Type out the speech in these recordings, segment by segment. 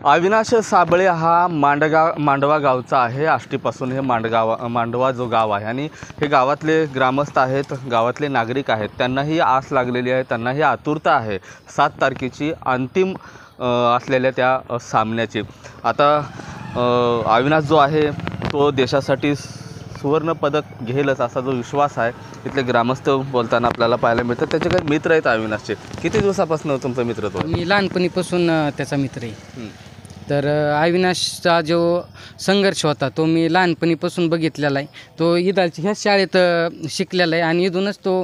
अविनाश साबळे हा मांडवा गावचा आहे। आष्टीपासून हे मांडवा जो गाव आहे आणि हे गावातले ग्रामस्थ आहेत, गावातले नागरिक आहेत, त्यांनाही आस लागलेली आहे, त्यांनाही आतुरता आहे 7 तारखेची अंतिम असलेल्या त्या सामन्याची। आता अविनाश जो आहे तो देशासाठी सुवर्ण पदक घेईलच असा जो विश्वास आहे इथले ग्रामस्थ बोलताना आपल्याला पाहायला मिळतं। त्याचे काही मित्र आहेत अविनाशचे। किती दिवसापासून तुमचं मित्रत्व आहे? मी लहानपणीपासून त्याचा मित्र आहे। तर अविनाशचा जो संघर्ष होता तो मी लहानपणीपासून बघितलेला आहे। तो इदालची ह्याच शाळेत शिकलेला आहे आणि इथूनच तो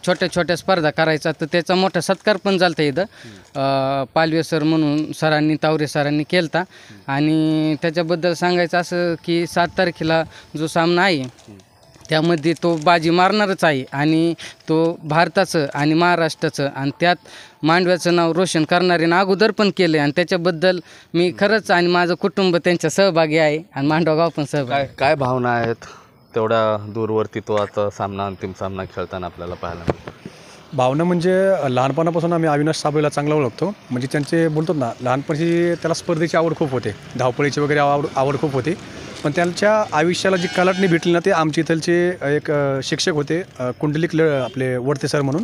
छोट्या छोट्या स्पर्धा करायचा। तर त्याचा मोठा सत्कार पण झाला होता इथं पालवे सर म्हणून सरांनी, तावरे सरांनी केला होता। आणि त्याच्याबद्दल सांगायचं असं की 7 तारखेला जो सामना आहे त्यामध्ये तो बाजी मारणारच आहे आणि तो भारताचं आणि महाराष्ट्राचं आणि त्यात मांडव्याचं नाव रोशन करणाऱ्यानं अगोदर पण केलं आहे। आणि त्याच्याबद्दल मी खरंच आणि माझं कुटुंब त्यांच्या सहभागी आहे आणि मांडवा गाव पण सहभागी। काय भावना आहेत तेवढ्या दूरवरती तो आता अंतिम सामना खेळताना आपल्याला पाहायला मिळतो? भावना म्हणजे लहानपणापासून आम्ही अविनाश साबळेला चांगला ओळखतो। म्हणजे त्यांचे बोलतात ना, लहानपणी त्याला स्पर्धेची आवड खूप होते, धावपळीची वगैरे आवड खूप होती। पण त्यांच्या आयुष्याला जी कलाटणी भेटली ना ते आमचे इथलचे एक शिक्षक होते, कुंडलिक आपले वडते सर म्हणून।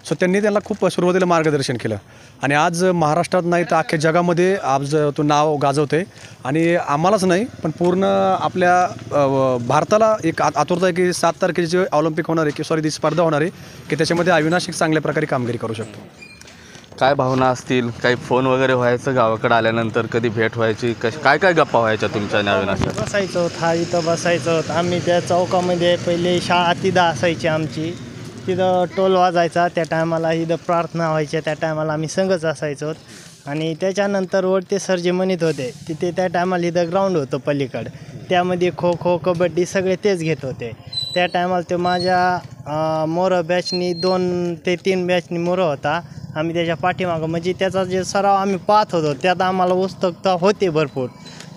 सो त्यांनी त्यांना खूप सुरुवातीला मार्गदर्शन केलं आणि आज महाराष्ट्रात नाही तर अख्ख्या जगामध्ये आज तो नाव गाजवतं आहे। आणि आम्हालाच नाही पण पूर्ण आपल्या भारताला एक आतुरता आहे की 7 तारखेची जे ऑलिम्पिक होणार आहे की ती स्पर्धा होणार आहे की त्याच्यामध्ये अविनाश एक चांगल्या प्रकारे कामगिरी करू शकतो। काय भावना असतील? काही फोन वगैरे व्हायचं गावाकडे आल्यानंतर? कधी भेट व्हायची? काय भावना व्हायच्या तुमच्या आणि अविनाशच्या? बसायचो, इथं बसायचो आम्ही त्या चौकामध्ये। पहिले शाळा तिथं असायची आमची, तिथं टोल वाजायचा त्या टायमाला, इथं प्रार्थना व्हायच्या त्या टायमाला आम्ही संघच असायचो। आणि त्याच्यानंतर वरते सर जे म्हणत होते तिथे त्या टायमाला इथं ग्राउंड होतं पलीकडं, त्यामध्ये खो खो कबड्डी सगळे तेच घेत होते। त्या टायमाला ते माझ्या मोरं बॅचनी 2 ते 3 बॅचनी मोरं होता। आम्ही त्याच्या पाठीमागं म्हणजे त्याचा जे सराव आम्ही पाहत होतो त्यात आम्हाला उत्सुकता होते भरपूर।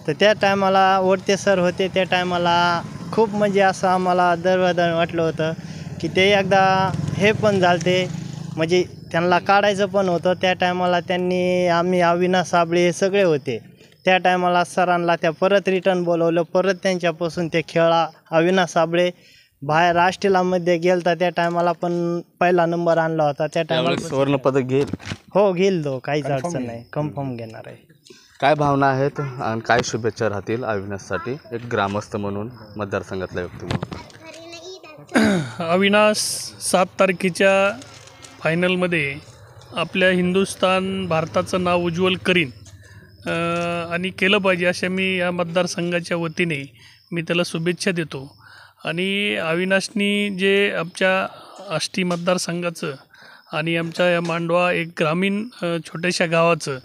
तर त्या टायमाला वरते सर होते त्या टायमाला खूप म्हणजे असं आम्हाला दरवदन वाटलं होतं की ते एकदा हे पण झालते, म्हणजे त्यांना काढायचं पण होतं। त्या टायमाला आम्ही अविनाश साबळे हे सगळे होते त्या टायमाला। सरांना त्या परत रिटर्न बोलवलं, परत त्यांच्यापासून ते खेळा अविनाश साबळे बाहेर राष्ट्रीयमध्ये गेलता त्या टायमाला पण पहिला नंबर आणला होता त्या टायमाला। सुवर्ण पदक घेईल? हो घेईल तो, काहीच अडचण नाही, कन्फर्म घेणार आहे। काय भावना आहेत आणि काय शुभेच्छा राहतील अविनाशसाठी एक ग्रामस्थ म्हणून, मतदारसंघातला व्यक्ती म्हणून? अविनाश 7 तारखेच्या फायनलमध्ये आपल्या भारताचं नाव उज्ज्वल करीन आणि केलं पाहिजे अशा मी या मतदारसंघाच्या वतीने मी त्याला शुभेच्छा देतो। आणि अविनाशनी जे आमच्या आष्टी मतदारसंघाचं आणि आमच्या या मांडवा एक ग्रामीण छोट्याशा गावाचं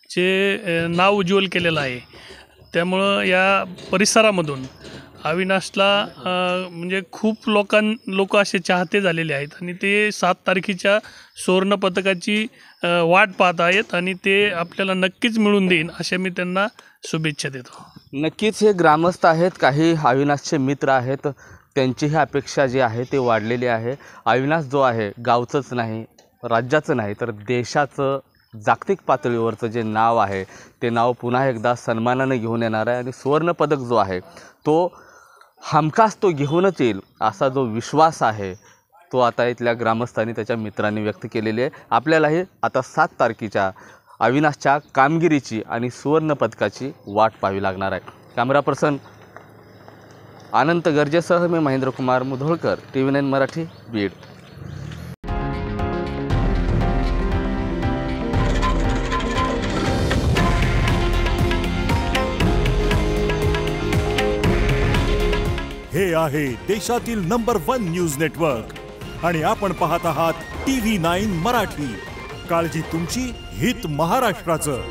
जे नाव उज्ज्वल केलेलं आहे, त्यामुळं या परिसरामधून अविनाशला म्हणजे खूप लोक असे चाहते झालेले आहेत आणि ते 7 तारखेच्या सुवर्णपदकाची वाट पाहत आहेत आणि ते आपल्याला नक्कीच मिळून देईन अशा मी त्यांना शुभेच्छा देतो। नक्कीच हे ग्रामस्थ आहेत, काही अविनाशचे मित्र आहेत, त्यांची ही अपेक्षा जी आहे ते वाढलेली आहे। अविनाश जो आहे गावचंच नाही, राज्याचं नाही तर देशाचं जागतिक पातळीवरचं जे नाव आहे ते नाव पुन्हा एकदा सन्मानाने घेऊन येणार आहे आणि सुवर्णपदक जो आहे तो हमखास तो घेऊनच येईल असा जो विश्वास आहे तो आता इथल्या ग्रामस्थांनी त्याच्या मित्रांनी व्यक्त केलेली आहे। आपल्यालाही आता 7 तारखेच्या अविनाशच्या कामगिरीची आणि सुवर्णपदकाची वाट पाहावी लागणार आहे। कॅमेरा पर्सन अनंत गर्जेसह मी महेंद्रकुमार मुधोळकर, TV9 मराठी, बीड। हे आहे देशातील नंबर 1 न्यूज नेटवर्क आणि आपण पाहत आहात TV9 मराठी। काळजी तुमची, हित महाराष्ट्राचं।